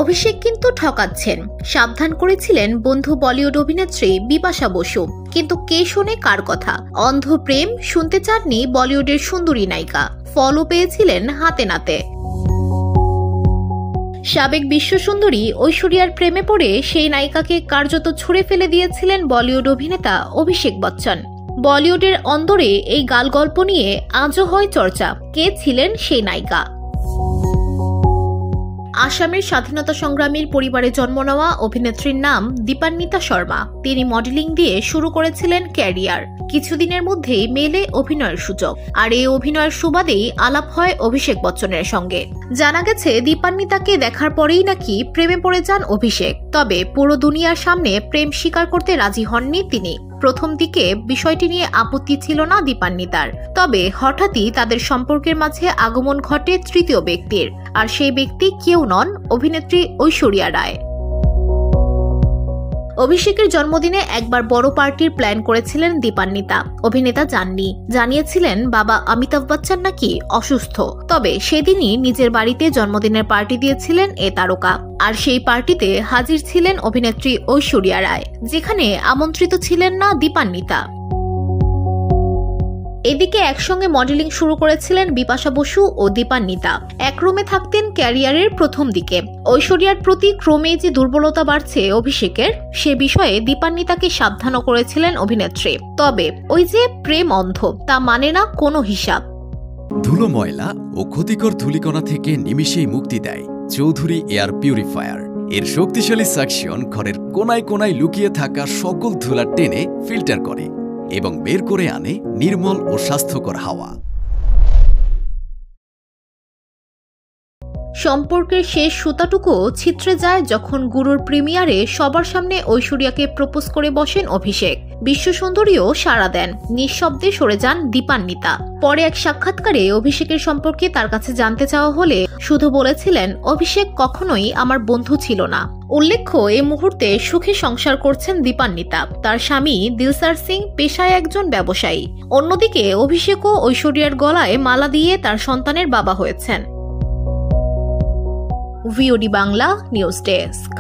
অভিষেক কিন্তু ঠকাচ্ছেন, সাবধান করেছিলেন বন্ধু বলিউড অভিনেত্রী বিপাশা বসু। কিন্তু কে শোনে কার কথা? অন্ধ প্রেম শুনতে চাননি বলিউডের সুন্দরী নায়িকা, ফলও পেয়েছিলেন হাতে নাতে। সাবেক বিশ্বসুন্দরী ঐশ্বরিয়ার প্রেমে পড়ে সেই নায়িকাকে কার্যত ছুঁড়ে ফেলে দিয়েছিলেন বলিউড অভিনেতা অভিষেক বচ্চন। বলিউডের অন্দরে এই গালগল্প নিয়ে আজও হয় চর্চা, কে ছিলেন সেই নায়িকা। আসামের স্বাধীনতা সংগ্রামীর পরিবারে জন্ম নেওয়া অভিনেত্রীর নাম দীপান্বিতা শর্মা। তিনি মডেলিং দিয়ে শুরু করেছিলেন ক্যারিয়ার। কিছুদিনের মধ্যেই মেলে অভিনয়ের সুযোগ, আর এই অভিনয়ের সুবাদেই আলাপ হয় অভিষেক বচ্চনের সঙ্গে। জানা গেছে দীপান্বিতাকে দেখার পরেই নাকি প্রেমে পড়ে যান অভিষেক। তবে পুরো দুনিয়ার সামনে প্রেম স্বীকার করতে রাজি হননি তিনি। প্রথম দিকে বিষয়টি নিয়ে আপত্তি ছিল না দীপান্বিতার, তবে হঠাৎই তাদের সম্পর্কের মাঝে আগমন ঘটে তৃতীয় ব্যক্তির, আর সেই ব্যক্তি কেউ নন, অভিনেত্রী ঐশ্বরিয়া রায়। অভিষেকের জন্মদিনে একবার বড় পার্টির প্ল্যান করেছিলেন দীপান্বিতা। অভিনেতা যাননি, জানিয়েছিলেন বাবা অমিতাভ বচ্চন নাকি অসুস্থ। তবে সেদিনই নিজের বাড়িতে জন্মদিনের পার্টি দিয়েছিলেন এ তারকা। আর সেই পার্টিতে হাজির ছিলেন অভিনেত্রী ঐশ্বরিয়া রায়, যেখানে আমন্ত্রিত ছিলেন না দীপান্বিতা। এদিকে একসঙ্গে মডেলিং শুরু করেছিলেন বিপাশা বসু ও দীপান্বিতা। এক রুমে থাকতেন ক্যারিয়ারের প্রথম দিকে। ঐশ্বরিয়ার প্রতি ক্রমে যে দুর্বলতা বাড়ছে অভিষেকের, সে বিষয়ে দীপান্বিতাকে সাবধানও করেছিলেন অভিনেত্রী। তবে ওই যে প্রেম অন্ধ, তা মানে না কোনো হিসাব। ধুলো, ময়লা ও ক্ষতিকর ধূলিকণা থেকে নিমিষেই মুক্তি দেয় চৌধুরী এয়ার পিউরিফায়ার। এর শক্তিশালী সাকশন ঘরের কোনায় কোনায় লুকিয়ে থাকা সকল ধুলা টেনে ফিল্টার করে এবং বের করে আনে নির্মল ও স্বাস্থ্যকর হাওয়া। সম্পর্কের শেষ সুতাটুকু ছিত্রে যায় যখন গুরুর প্রিমিয়ারে সবার সামনে ঐশ্বরিয়াকে প্রপোজ করে বসেন অভিষেক। বিশ্বসুন্দরীও সাড়া দেন, নিঃশব্দে সরে যান দীপান্বিতা। পরে এক সাক্ষাৎকারে অভিষেকের সম্পর্কে তার কাছে জানতে চাওয়া হলে শুধু বলেছিলেন, অভিষেক কখনোই আমার বন্ধু ছিল না। উল্লেখ্য, এই মুহূর্তে সুখে সংসার করছেন দীপান্বিতা। তার স্বামী দিলসার সিং পেশায় একজন ব্যবসায়ী। অন্যদিকে অভিষেকও ঐশ্বরিয়ার গলায় মালা দিয়ে তার সন্তানের বাবা হয়েছেন। VOD Bangla news desk.